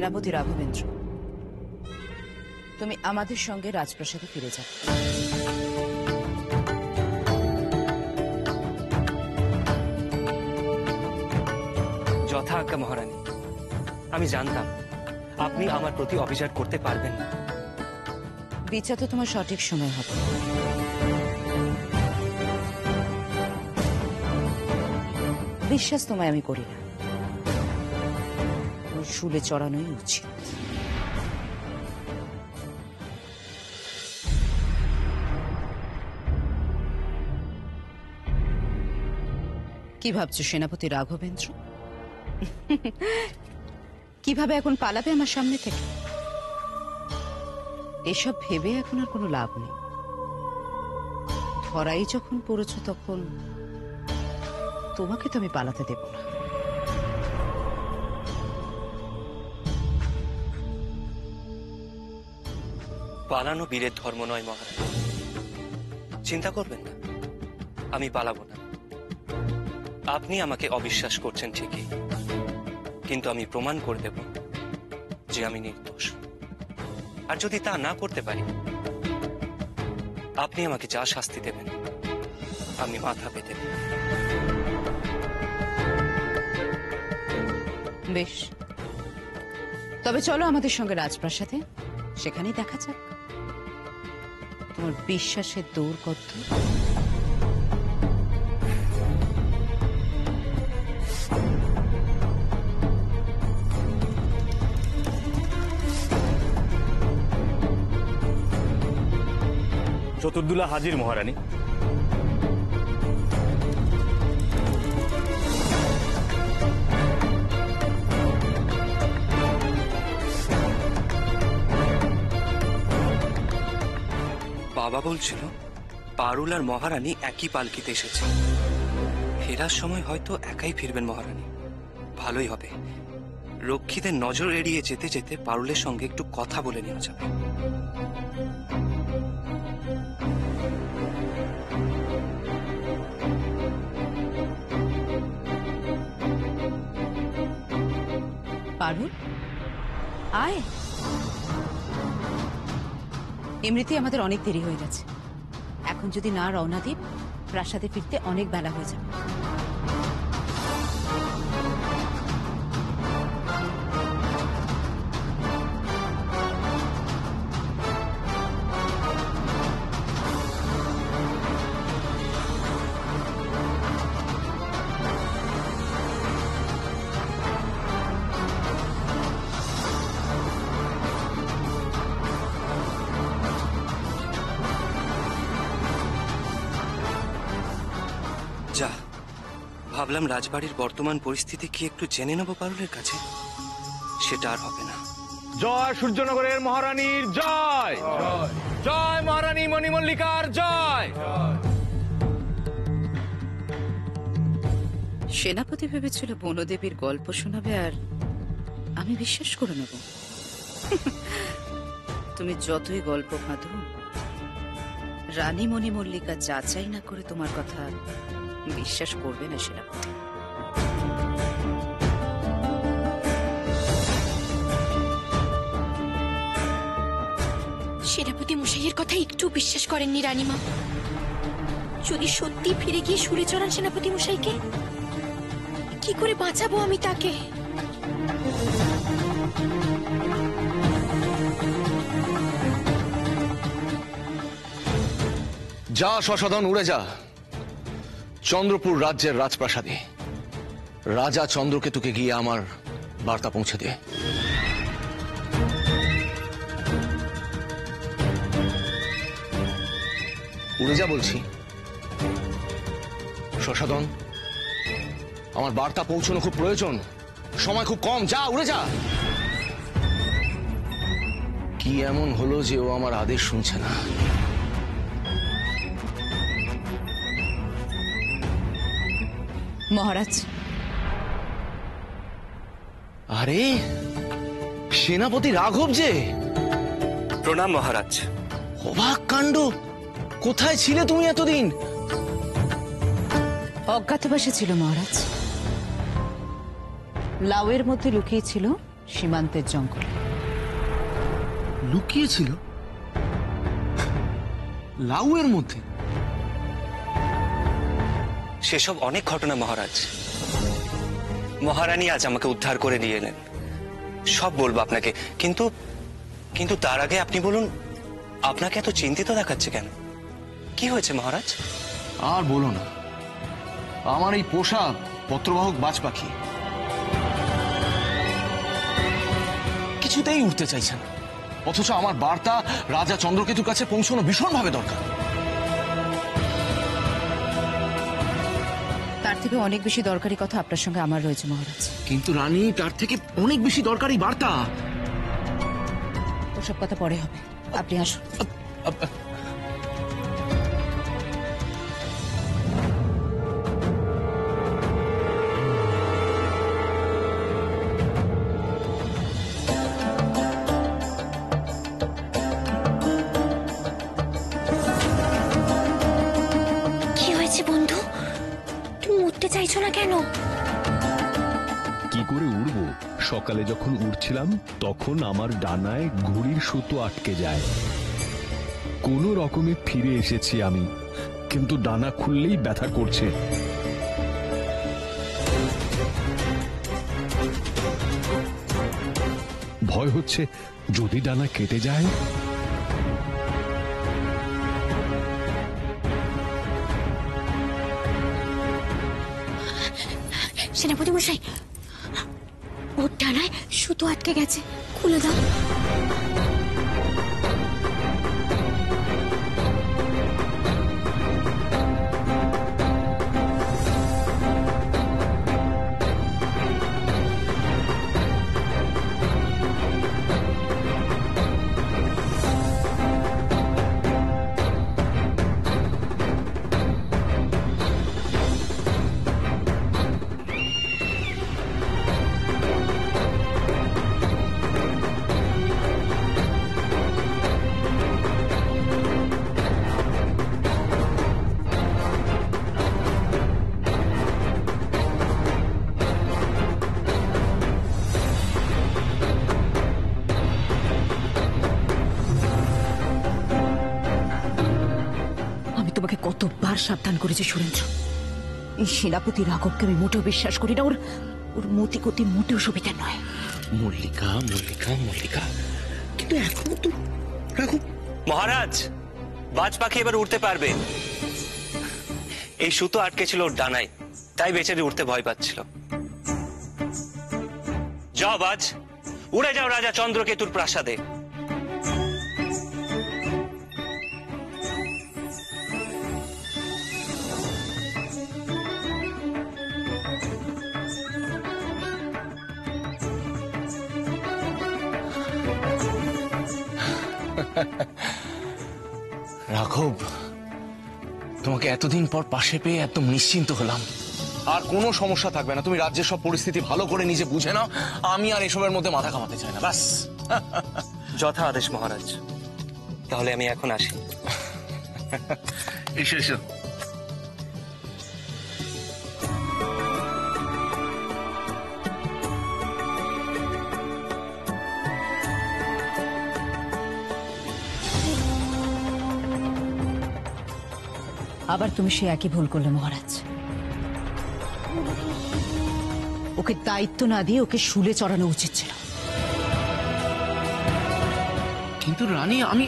সেনাপতি রাঘবেন্দ্র, তুমি আমাদের সঙ্গে রাজপ্রাসাদে ফিরে যাও। যথা আজ্ঞা মহারানী। আমি জানতাম আপনি আমার প্রতি অবিচার করতে পারবেন না। বিচার তো তোমার সঠিক সময় হবে। বিশ্বাস তোমায় আমি করি না, শুলে চড়ানোই উচিত। কি ভাবছো সেনাপতি রাঘবেন্দ্র? কিভাবে এখন পালাবে আমার সামনে থেকে? এসব ভেবে এখন আর কোনো লাভ নেই। ধরাই যখন পড়েছ তখন তোমাকে তো আমি পালাতে দেব না। পালানো বীরের ধর্ম নয় মহারানী, চিন্তা করবেন না, আমি পালাবো না। আপনি আমাকে অবিশ্বাস করছেন ঠিকই, কিন্তু আমি প্রমাণ করে দেব যে আমি নির্দোষ। আর যদি তা না করতে পারি, আপনি আমাকে যা শাস্তি দেবেন আমি মাথা পেতে দেব। বেশ, তবে চলো আমাদের সঙ্গে রাজপ্রাসাদে, সেখানেই দেখা যাক তোমার বিশ্বাসের দৌড় কত। চতুর্দুলা হাজির মহারানী। বাবা বলছিল পারুল আর মহারানী একই পালকিতে এসেছে। ফেরার সময় হয়তো একাই ফিরবেন মহারানী। ভালোই হবে, রক্ষীদের নজর এড়িয়ে যেতে যেতে পারুলের সঙ্গে একটু কথা বলে নেওয়া যাবে। পারুল, আয়। এমনিতেই আমাদের অনেক দেরি হয়ে গেছে। এখন যদি না রওনা দিই, প্রাসাদে ফিরতে অনেক বেলা হয়ে যাবে। যা ভাবলাম রাজবাড়ির বর্তমান পরিস্থিতি কি একটু জেনে নেব পারুলের কাছে, সেটা আর হবে না। জয় সূর্যনগরের মহারানীর জয়, জয় মহারানী মণিমল্লিকার জয়। সেনাপতি ভেবেছিল বনদেবীর গল্প শোনাবে আর আমি বিশ্বাস করে নেব। তুমি যতই গল্প বাঁধো, রানী মণিমল্লিকা যাচাই না করে তোমার কথা বিশ্বাস করবে না সেনাপতি। সেনাপতি মশাইয়ের কথা একটু বিশ্বাস করেননি রানীমা। যদি সত্যি ফিরে গিয়ে সুরে চড়ান সেনাপতি মশাইকে, কি করে বাঁচাবো আমি তাকে? যা শশধন, উড়ে যা চন্দ্রপুর রাজ্যের রাজপ্রাসাদে। রাজা চন্দ্রকেতুকে গিয়ে আমার বার্তা পৌঁছে দে। উড়ে যা বলছি শশধন, আমার বার্তা পৌঁছানো খুব প্রয়োজন, সময় খুব কম। যা, উড়ে যা। কি এমন হলো যে ও আমার আদেশ শুনছে না? মহারাজ, আরে সেনাপতি রাঘব যে। প্রণাম মহারাজ। অবাক কাণ্ড, কোথায় ছিলে তুমি এতদিন? অজ্ঞাতবাসে ছিল মহারাজ। লাউয়ের মধ্যে লুকিয়ে ছিল সীমান্তের জঙ্গলে। লুকিয়েছিল লাউয়ের মধ্যে? সেসব অনেক ঘটনা মহারাজ। মহারানী আজ আমাকে উদ্ধার করে নিয়ে এলেন, সব বলবো আপনাকে। কিন্তু কিন্তু তার আগে আপনি বলুন, আপনাকে এত চিন্তিত দেখাচ্ছে কেন? কি হয়েছে মহারাজ? আর বলো না, আমার এই পোষা পত্রবাহক বাজ পাখি কিছুতেই উঠতে চাইছে না, অথচ আমার বার্তা রাজা চন্দ্রকেতুর কাছে পৌঁছানো ভীষণভাবে দরকার। তার থেকে অনেক বেশি দরকারি কথা আপনার সঙ্গে আমার রয়েছে মহারাজ। কিন্তু রানী, তার থেকে অনেক বেশি দরকারি বার্তা। ওসব কথা পরে হবে, আপনি আসুন। কি হয়েছে বন্ধু? তুমি উঠতে চাইছো না কেন? কি করে উড়বো? সকালে যখন উড়ছিলাম তখন আমার ডানায় ঘুড়ির সুতো আটকে যায়। কোনো রকমে ফিরে এসেছি আমি, কিন্তু ডানা খুললেই ব্যথা করছে। ভয় হচ্ছে যদি ডানা কেটে যায়। সেনাপতি মশাই, ওর ডানায় সুতো আটকে গেছে, খুলে দাও। আমি তোমাকে কতবার সাবধান করেছি সুরেন্দ্র, এই সেনাপতি রাঘবকে আমি মোটেও বিশ্বাস করি না। ওর ওর মতিগতি মোটেও সুবিধা নয়। মল্লিকা, মল্লিকা, মল্লিকা, কিন্তু এখনো তো রাঘব। মহারাজ, বাজ পাখি এবার উড়তে পারবে। এই সুতো আটকে ছিল ওর ডানায়, তাই বেচারি উঠতে ভয় পাচ্ছিল। যাও বাজ, উড়ে যাও রাজা চন্দ্রকেতুর প্রাসাদে। রাঘব, তোমাকে এতদিন পর পাশে পেয়ে একদম নিশ্চিন্ত হলাম। আর কোনো সমস্যা থাকবে না, তুমি রাজ্যের সব পরিস্থিতি ভালো করে নিজে বুঝে নাও। আমি আর এসবের মধ্যে মাথা ঘামাতে চাই না, ব্যাস। যথা আদেশ মহারাজ। তাহলে আমি এখন আসি। এসো এসো। আবার তুমি সে একই ভুল করলে মহারাজ। ওকে দায়িত্ব না দিয়ে ওকে শুলে চড়ানো উচিত ছিল। কিন্তু রানী, আমি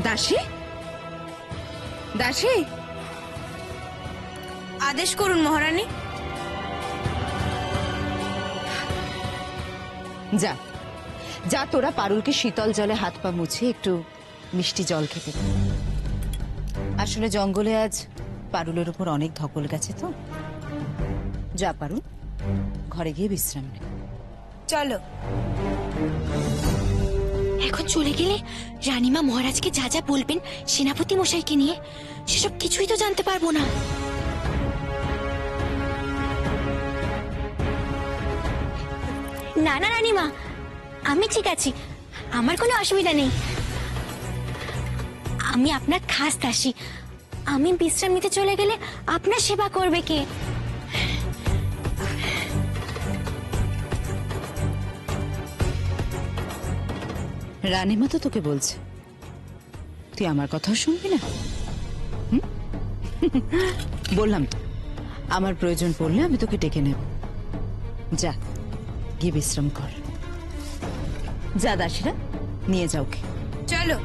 দাসী, দাসী, আদেশ করুন মহারানী। যা যা, তোরা পারুলকে শীতল জলে হাত পা মুছে একটু মিষ্টি জল খেতে দে। আসলে জঙ্গলে আজ পারুলের উপর অনেক ধকল গেছে তো। যা পারুল, ঘরে গিয়ে বিশ্রাম নে। চলো। এখন চলে গেলে রানীমা মহারাজকে যা যা বলবেন সেনাপতি মশাইকে নিয়ে, সেসব কিছুই তো জানতে পারবো না। না না রানীমা, আমি ঠিক আছি, আমার কোনো অসুবিধা নেই। আমি আপনার খাস দাসী। আমি বিশ্রাম নিতে চলে গেলে আপনার সেবা করবে কে? রানীমা তো তোকে বলছে, তুই আমার কথাও শুনবি না? হুম? বললাম তো, আমার প্রয়োজন পড়লে আমি তোকে ডেকে নেব। যা, গিয়ে বিশ্রাম কর। যা দাসীরা, নিয়ে যাও কে। চলো।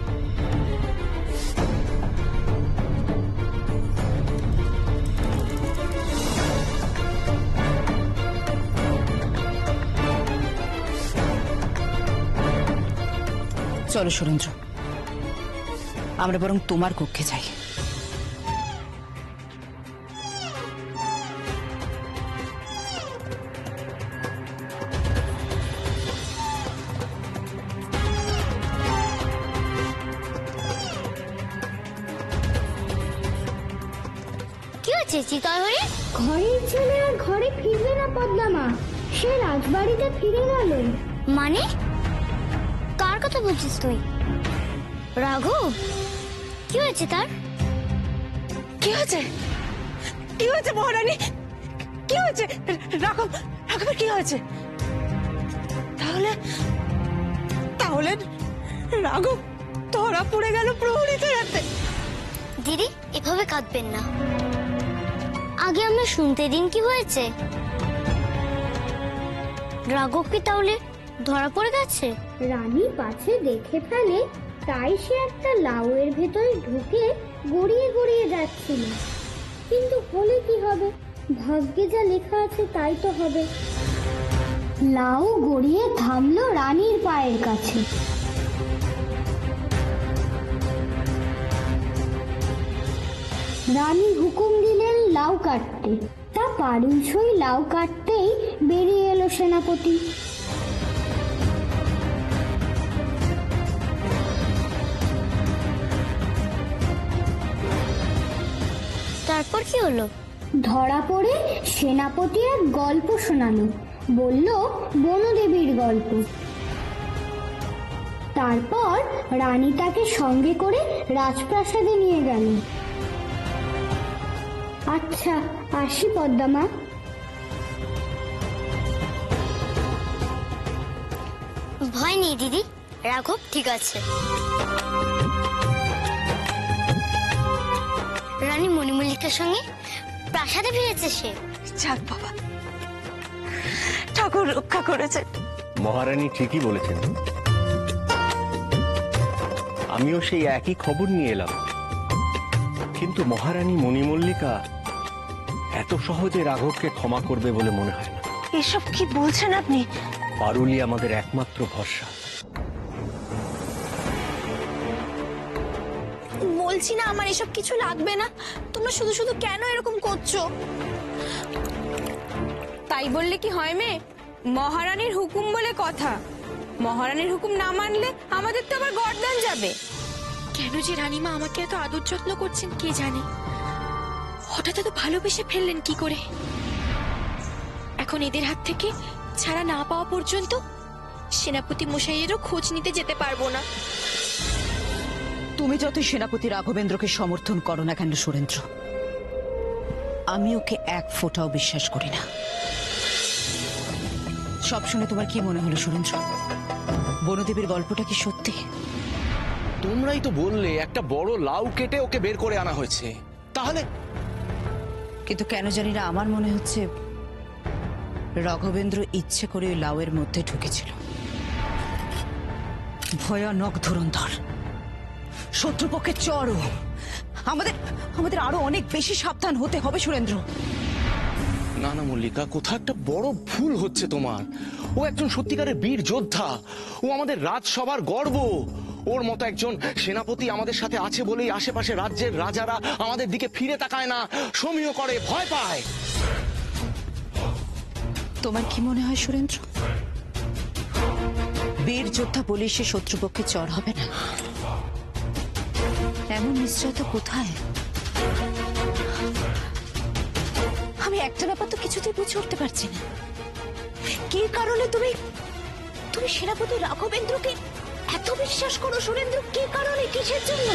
চলো সুরেন্দ্র, আমরা বরং তোমার কক্ষে যাই। কি হচ্ছে চিতল হরে? ঘরের ছেলে আর ঘরে ফিরবে না পদ্মামা, সে রাজবাড়িতে ফিরে গেল। মানে কার কথা বলছিস তুই? রাঘব, কি হয়েছে তার? কি হয়েছে? কি হয়েছে মহারানী? কি হয়েছে? রাঘবের কি হয়েছে? তাহলে তাহলে রাঘব ধরা পড়ে গেল প্রহরীদের হাতে। দিদি, এভাবে কাঁদবেন না, আগে আমরা শুনতে দিন কি হয়েছে। রাঘব কি তাহলে ধরা পড়ে গেছে? রানী পাছে দেখে ফেলে, তাই সে একটা লাউয়ের ভেতরে ঢুকে গড়িয়ে গড়িয়ে যাচ্ছিল। কিন্তু হলে কি হবে, ভাগ্যে যা লেখা আছে তাই তো হবে। লাউ গড়িয়ে থামলো রানীর পায়ের কাছে। রানী হুকুম দিলেন লাউ কাটতে, তা পারুলসই লাউ কাটতেই বেরিয়ে এলো সেনাপতি। তারপর কি হলো? ধরা পড়ে সেনাপতি এক গল্প শোনালো, বলল বনদেবীর গল্প। তারপর রানী তাকে সঙ্গে করে রাজপ্রাসাদে নিয়ে গেল। আচ্ছা, আসি পদ্মামা। ভয় নেই দিদি, রাঘব ঠিক আছে। রানী মণিমল্লিকার সঙ্গে প্রাসাদে ফিরেছে সে। যাক বাবা, ঠাকুর রক্ষা করেছে। মহারানী ঠিকই বলেছেন, আমিও সেই একই খবর নিয়ে এলাম। কিন্তু মহারানী মণিমল্লিকা এত সহজে রাঘবকে ক্ষমা করবে বলে মনে হয় না। এসব কি বলছেন আপনি? পারুলি আমাদের একমাত্র ভরসা। বলছি না আমার এসব কিছু লাগবে না, তোমরা শুধু শুধু কেন এরকম করছো? তাই বললে কি হয় মেয়ে? মহারানীর হুকুম বলে কথা, মহারানীর হুকুম না মানলে আমাদের তো আবার গর্দান যাবে। কেন যে রানীমা আমাকে এত আদর যত্ন করছেন কে জানে, হঠাৎ এত ভালোবেসে ফেললেন কি করে? এখন এদের হাত থেকে ছাড়া না পাওয়া পর্যন্ত সেনাপতি মশাইয়েরও খোঁজ নিতে যেতে পারবো না। তুমি যতই সেনাপতি রাঘবেন্দ্রকে সমর্থন করো না কেন সুরেন্দ্র, আমি ওকে এক ফোঁটাও বিশ্বাস করি না। সব শুনে তোমার কি মনে হলো সুরেন্দ্র? বনদেবীর গল্পটা কি সত্যি? তোমরাই তো বললে একটা বড় লাউ কেটে ওকে বের করে আনা হয়েছে, তাহলে? কিন্তু কেন জানি না আমার মনে হচ্ছে রাঘবেন্দ্র ইচ্ছে করে ওই লাউয়ের মধ্যে ঢুকেছিল। ভয়ানক ধুরন্ধর, শত্রুপক্ষে চড়ো। আমাদের আরো অনেক বেশি সাবধান হতে হবে সুরেন্দ্র। না না মল্লিকা, কোথাও একটা বড় ভুল হচ্ছে তোমার। ও একজন সত্যিকারের বীর যোদ্ধা, ও আমাদের রাজসভার গর্ব। ওর মতো একজন সেনাপতি আমাদের সাথে আছে বলেই আশেপাশে রাজ্যের রাজারা আমাদের দিকে ফিরে তাকায় না, সমীহ করে, ভয় পায়। তোমার কি মনে হয় সুরেন্দ্র, বীর যোদ্ধা বলে সে শত্রুপক্ষে চড় হবে না? এমন নিশ্চয়তা কোথায়? আমি একটা ব্যাপার তো কিছুতেই বুঝে উঠতে পারছি না, কি কারণে তুমি সেনাপতি রাঘবেন্দ্রকে এত বিশ্বাস করো সুরেন্দ্র? কি কারণে, কিসের জন্য?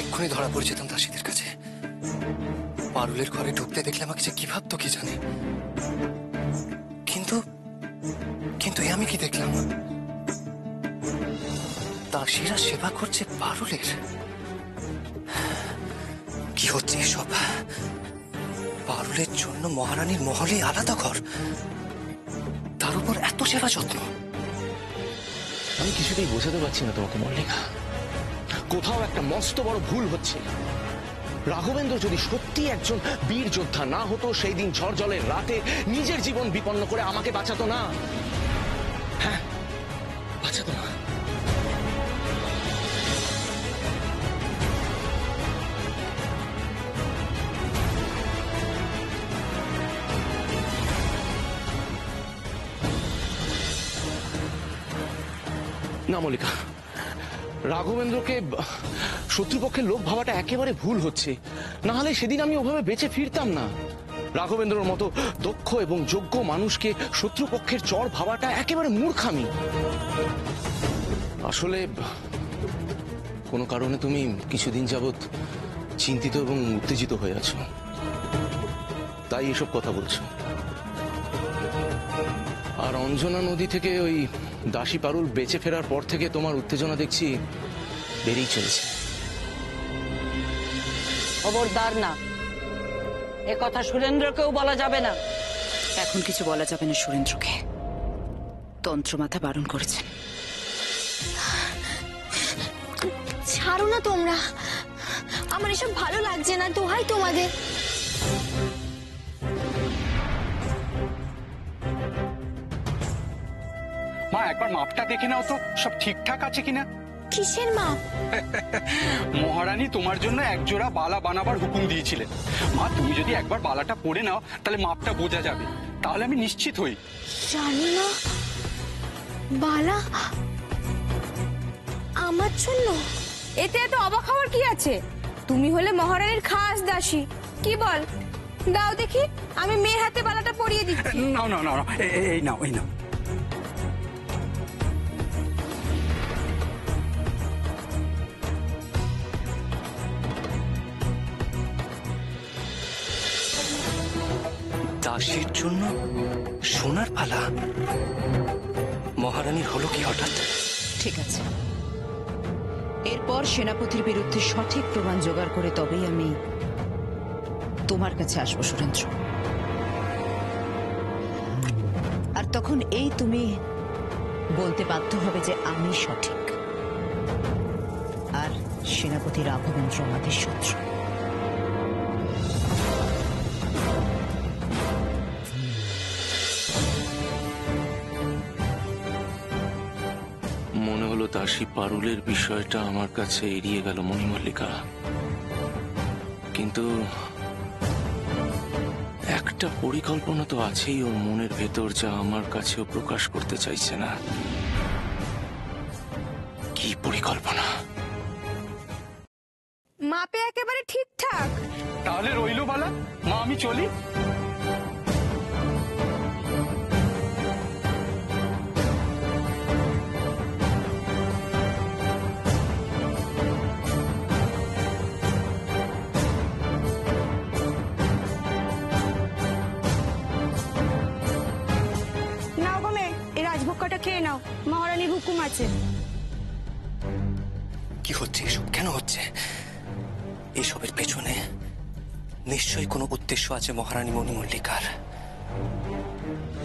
এক্ষুনি ধরা পড়ে যেতাম দাসীদের কাছে। পারুলের ঘরে ঢুকতে দেখলে আমাকে যে কি ভাবতো কি জানে। কিন্তু কিন্তু এ আমি কি দেখলাম? দাসীরা সেবা করছে পারুলের। কি হচ্ছে এসব? পারুলের জন্য মহারানীর মহলে আলাদা ঘর, তার উপর এত সেবা যত্ন। আমি কিছুতেই বোঝাতে পারছি না তোমাকে মল্লিকা, কোথাও একটা মস্ত বড় ভুল হচ্ছে। রাঘবেন্দ্র যদি সত্যি একজন বীর যোদ্ধা না হতো, সেই দিন ঝড় জলের রাতে নিজের জীবন বিপন্ন করে আমাকে বাঁচাতো না। হ্যাঁ, বাঁচাতো না। না মল্লিকা, রাঘবেন্দ্রকে শত্রুপক্ষের লোক ভাবাটা একেবারে ভুল হচ্ছে। না হলে সেদিন আমি ওভাবে বেঁচে ফিরতাম না। রাঘবেন্দ্রর মতো দক্ষ এবং যোগ্য মানুষকে শত্রুপক্ষের চর ভাবাটা একেবারে মূর্খামি। আসলে কোনো কারণে তুমি কিছুদিন যাবৎ চিন্তিত এবং উত্তেজিত হয়ে আছো, তাই এসব কথা বলছো। আর অঞ্জনা নদী থেকে ওই দাসী পারুল বেঁচে ফেরার পর থেকে তোমার উত্তেজনা দেখছি বেড়েই চলেছে। খবরদার না, এ কথা সুরেন্দ্রকেও বলা যাবে না। এখন কিছু বলা যাবে না সুরেন্দ্রকে, তন্ত্রমাতা বারণ করেছেন। ছাড়ো না তোমরা, আমার এসব ভালো লাগছে না, দোহাই তোমাদের। মা একবার মাপটা দেখে নাও তো, সব ঠিকঠাক আছে কিনা। কিসের মাপ? মহারানী তোমার জন্য একজোড়া বালা বানাবার হুকুম দিয়েছিলেন। মা তুমি যদি একবার বালাটা পরে নাও তাহলে মাপটা বোঝা যাবে, তাহলে আমি নিশ্চিত হই। জানি না, বালা আমার জন্য? এতে এত অবাক হওয়ার কি আছে? তুমি হলে মহারানীর খাস দাসী। কি বল, দাও দেখি, আমি মেয়ের হাতে বালাটা পরিয়ে দিচ্ছি। নাও নাও নাও, এই নাও, এই নাও। দাসীর জন্য সোনার পালা? মহারানীর হলো কি হঠাৎ? ঠিক আছে, এরপর সেনাপতির বিরুদ্ধে সঠিক প্রমাণ জোগাড় করে তবেই আমি তোমার কাছে আসবো সুরেন্দ্র। আর তখন এই তুমি বলতে বাধ্য হবে যে আমি সঠিক আর সেনাপতি রাঘবেন্দ্র আমাদের শত্রু। মনে হলো দাসী পারুলের বিষয়টা আমার কাছে এড়িয়ে গেল মণিমল্লিকা, কিন্তু একটা পরিকল্পনা তো আছেই ওর মনের ভেতর, যা আমার কাছেও প্রকাশ করতে চাইছে না। কি পরিকল্পনা? মাপে একেবারে ঠিকঠাক। তাহলে রইলো বালা, মা আমি চলি। নাও গো মেয়ে, এই রাজভোগটা খেয়ে নাও, মহারানীর হুকুম আছে। কি হচ্ছে এসব? কেন হচ্ছে এসবের পেছনে? নিশ্চয়ই কোনো উদ্দেশ্য আছে মহারানী মণিমল্লিকার।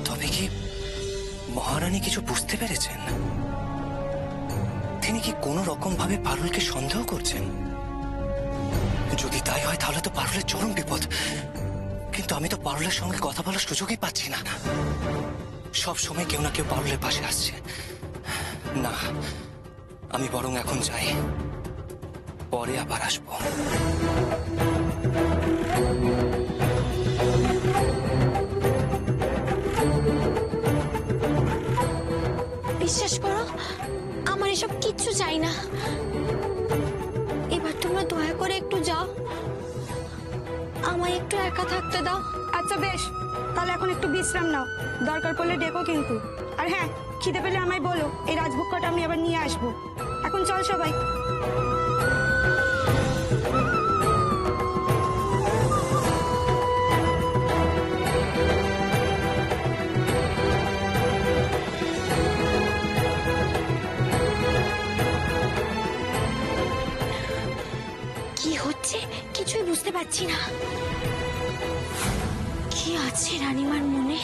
তবে কি মহারানী কিছু বুঝতে পেরেছেন? তিনি কি কোনো রকম ভাবে পারুলকে সন্দেহ করছেন? যদি তাই হয় তাহলে তো পারুলের চরম বিপদ। কিন্তু আমি তো পারুলের সঙ্গে কথা বলার সুযোগই পাচ্ছি না। সব সময় কেউ না কেউ পারুলের পাশে আসছে। না, আমি বরং এখন যাই, পরে আবার আসবো। চাই না। এবার তোমরা দয়া করে একটু যাও, আমায় একটু একা থাকতে দাও। আচ্ছা বেশ, তাহলে এখন একটু বিশ্রাম নাও, দরকার পড়লে ডেকো কিন্তু। আর হ্যাঁ, খিদে পেলে আমায় বলো, এই রাজভোগ কটা আমি আবার নিয়ে আসবো। এখন চল সবাই। কি হচ্ছে কিছুই বুঝতে পারছি না। কি আছে রানীমার মনে?